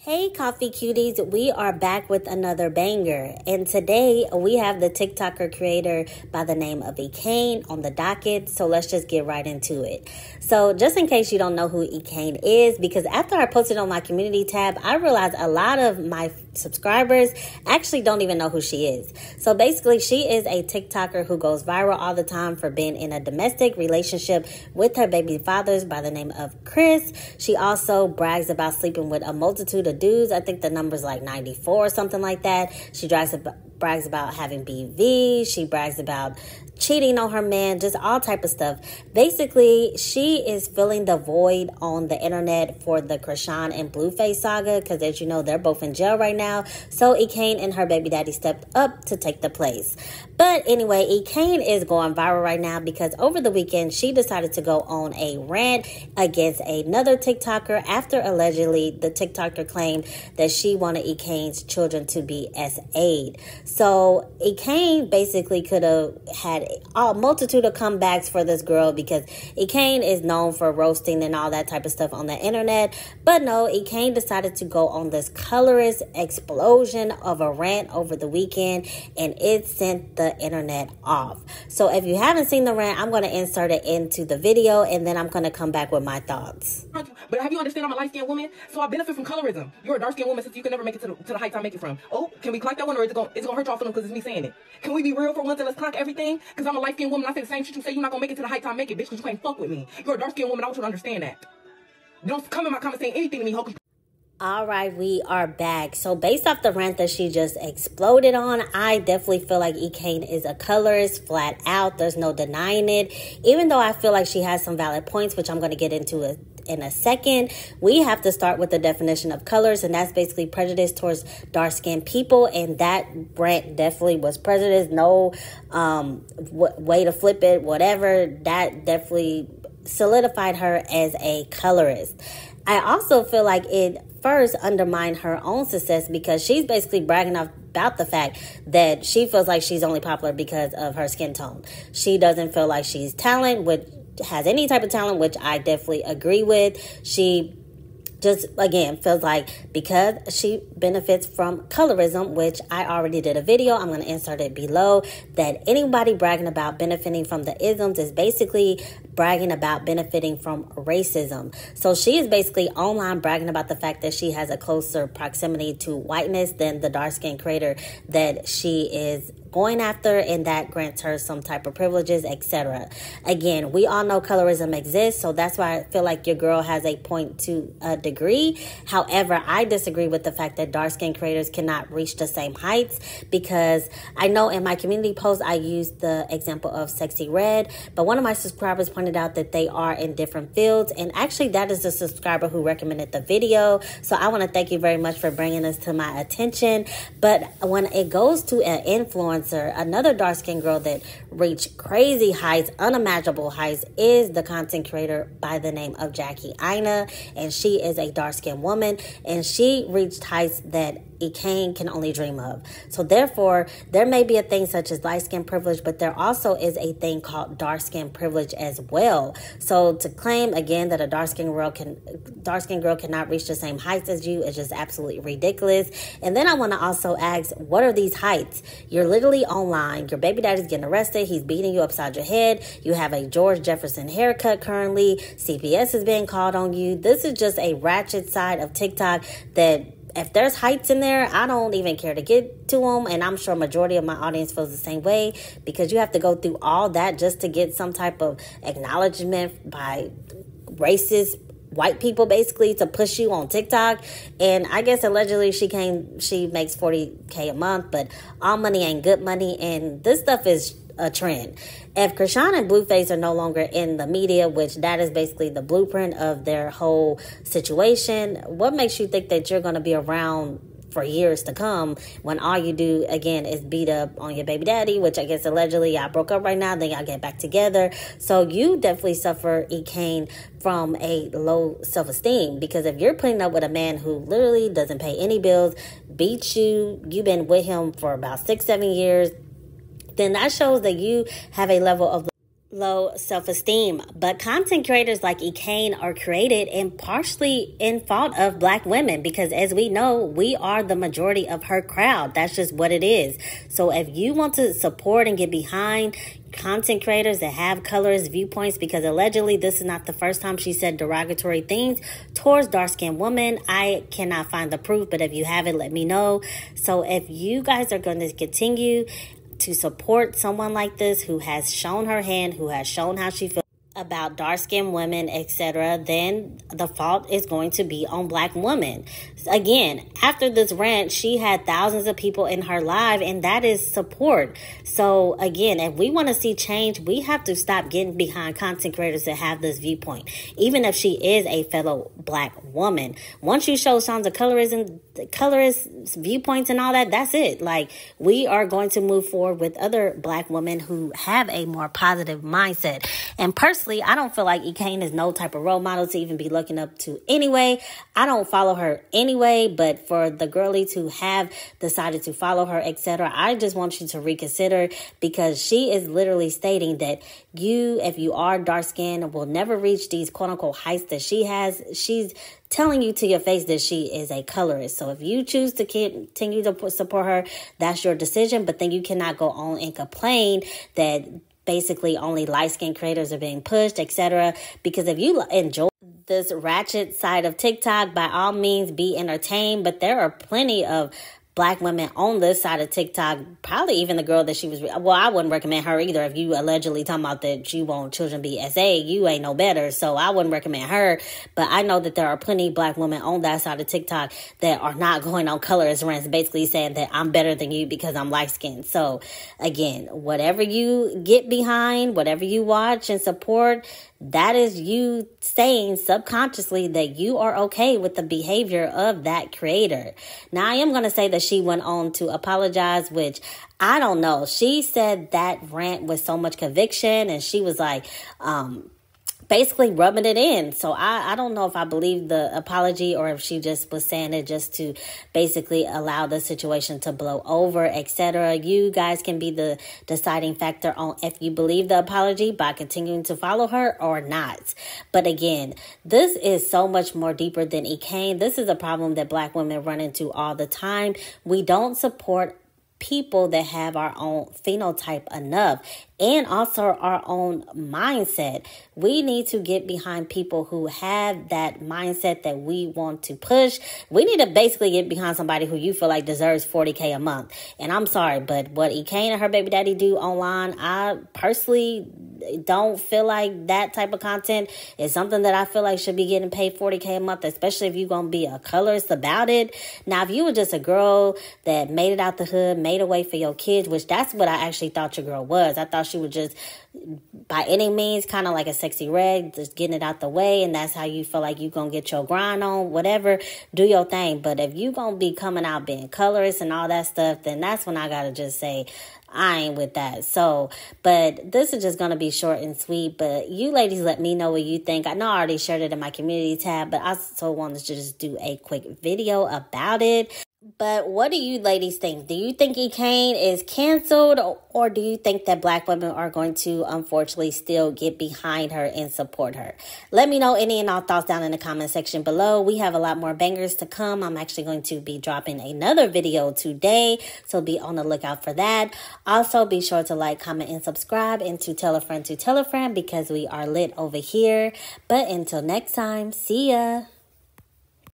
Hey coffee cuties, we are back with another banger, and today we have the TikToker creator by the name of Ekane on the docket, so let's just get right into it. So just in case you don't know who Ekane is, because after I posted on my community tab, I realized a lot of my subscribers actually don't even know who she is. So basically, she is a TikToker who goes viral all the time for being in a domestic relationship with her baby fathers by the name of Chris. She also brags about sleeping with a multitude of dudes. I think the number's like 94 or something like that. She brags about having BV. She brags about cheating on her man, just all type of stuff. Basically, she is filling the void on the internet for the Krishan and Blueface saga, because as you know, they're both in jail right now. So Ekane and her baby daddy stepped up to take the place. But anyway, Ekane is going viral right now because over the weekend, she decided to go on a rant against another TikToker after allegedly the TikToker claimed that she wanted Ekane's children to be SA'd. So Ekane basically could have had a multitude of comebacks for this girl because Ekane is known for roasting and all that type of stuff on the internet. But no, Ekane decided to go on this colorist explosion of a rant over the weekend, and it sent the internet off. So if you haven't seen the rant, I'm going to insert it into the video, and then I'm going to come back with my thoughts. But have you understand I'm a light-skinned woman, so I benefit from colorism. You're a dark-skinned woman, since you can never make it to the heights I make it from. Oh, can we clock that one, or is it gonna hurt y'all feelings because it's me saying it? Can we be real for once and let's clock everything? Because I'm a light-skinned woman, I say the same shit you say. You're not gonna make it to the heights I make it, bitch, because you can't fuck with me. You're a dark-skinned woman, I want you to understand that. Don't come in my comments saying anything to me, hocus. All right, we are back. So based off the rant that she just exploded on, I definitely feel like Ekane is a colorist, flat out. There's no denying it. Even though I feel like she has some valid points, which I'm going to get into in a second, we have to start with the definition of colors, and that's basically prejudice towards dark-skinned people, and that rant definitely was prejudice. No way to flip it, whatever. That definitely solidified her as a colorist. I also feel like it first undermined her own success because she's basically bragging about the fact that she feels like she's only popular because of her skin tone. She doesn't feel like she's has any type of talent, which I definitely agree with. She just, again, feels like because she benefits from colorism, which I already did a video, I'm going to insert it below, that anybody bragging about benefiting from the isms is basically bragging about benefiting from racism. So she is basically online bragging about the fact that she has a closer proximity to whiteness than the dark-skinned creator that she is going after, and that grants her some type of privileges, etc. Again, we all know colorism exists, so that's why I feel like your girl has a point to a degree. However, I disagree with the fact that dark-skinned creators cannot reach the same heights, because I know in my community post I used the example of Sexy Red, but one of my subscribers pointed out that they are in different fields, and actually that is the subscriber who recommended the video, so I want to thank you very much for bringing this to my attention. But when it goes to an influencer, another dark-skinned girl that reached crazy heights, unimaginable heights, is the content creator by the name of Jackie Ina, and she is a dark-skinned woman, and she reached heights that Ekane can only dream of. So therefore, there may be a thing such as light-skin privilege, but there also is a thing called dark-skin privilege as well. So to claim again that a dark-skinned girl cannot reach the same heights as you is just absolutely ridiculous. And then I want to also ask, what are these heights? You're literally online, your baby daddy's getting arrested, he's beating you upside your head, you have a George Jefferson haircut currently, CPS is being called on you. This is just a ratchet side of TikTok that if there's heights in there, I don't even care to get to them, and I'm sure majority of my audience feels the same way, because you have to go through all that just to get some type of acknowledgement by racist white people, basically, to push you on TikTok. And I guess allegedly she makes $40K a month, but all money ain't good money, and this stuff is a trend. If Krishan and Blueface are no longer in the media, which that is basically the blueprint of their whole situation, what makes you think that you're going to be around for years to come when all you do again is beat up on your baby daddy, which I guess allegedly y'all broke up right now, then y'all get back together? So you definitely suffer, Ekane, from a low self-esteem, because if you're putting up with a man who literally doesn't pay any bills, beats you, you've been with him for about 6-7 years, then that shows that you have a level of low self-esteem. But content creators like Ekane are created and partially in fault of Black women, because as we know, we are the majority of her crowd. That's just what it is. So if you want to support and get behind content creators that have colorist viewpoints, because allegedly this is not the first time she said derogatory things towards dark-skinned women. I cannot find the proof, but if you have it, let me know. So if you guys are going to continue to support someone like this who has shown her hand, who has shown how she feels about dark-skinned women, etc., then the fault is going to be on Black women. Again, after this rant, she had thousands of people in her live, and that is support. So again, if we want to see change, we have to stop getting behind content creators that have this viewpoint, even if she is a fellow Black woman. Once you show signs of colorism, colorist viewpoints and all that, that's it. Like, we are going to move forward with other Black women who have a more positive mindset. And personally, I don't feel like Ekane is no type of role model to even be looking up to anyway. I don't follow her anyway, but for the girlies who have decided to follow her, etc., I just want you to reconsider, because she is literally stating that you, if you are dark skinned, will never reach these quote unquote heights that she has. She's telling you to your face that she is a colorist. So if you choose to continue to support her, that's your decision. But then you cannot go on and complain that basically only light-skinned creators are being pushed, etc. Because if you enjoy this ratchet side of TikTok, by all means be entertained. But there are plenty of Black women on this side of TikTok, probably even the girl that she was, well, I wouldn't recommend her either. If you allegedly talking about that you want children be SA, you ain't no better. So I wouldn't recommend her. But I know that there are plenty of Black women on that side of TikTok that are not going on colorist rants, basically saying that I'm better than you because I'm light skinned. So again, whatever you get behind, whatever you watch and support, that is you saying subconsciously that you are okay with the behavior of that creator. Now, I am going to say that she went on to apologize, which I don't know. She said that rant with so much conviction, and she was like, basically rubbing it in. So I don't know if I believe the apology or if she just was saying it just to basically allow the situation to blow over, etc. You guys can be the deciding factor on if you believe the apology by continuing to follow her or not. But again, this is so much more deeper than Ekane. This is a problem that Black women run into all the time. We don't support people that have our own phenotype enough, and also our own mindset. We need to get behind people who have that mindset that we want to push. We need to basically get behind somebody who you feel like deserves $40K a month. And I'm sorry, but what Ekane and her baby daddy do online, I personally don't feel like that type of content is something that I feel like should be getting paid $40K a month, especially if you're going to be a colorist about it. Now, if you were just a girl that made it out the hood, made a way for your kids, which that's what I actually thought your girl was. I thought she was just, by any means, kind of like a sexy red, just getting it out the way, and that's how you feel like you're going to get your grind on, whatever, do your thing. But if you going to be coming out being colorist and all that stuff, then that's when I got to just say, I ain't with that. So, but this is just going to be short and sweet. But you ladies, let me know what you think. I know I already shared it in my community tab, but I also wanted to just do a quick video about it. But what do you ladies think? Do you think Ekane is canceled, or do you think that Black women are going to unfortunately still get behind her and support her? Let me know any and all thoughts down in the comment section below. We have a lot more bangers to come. I'm actually going to be dropping another video today, so be on the lookout for that. Also, be sure to like, comment, and subscribe, and to tell a friend, because we are lit over here. But until next time, see ya.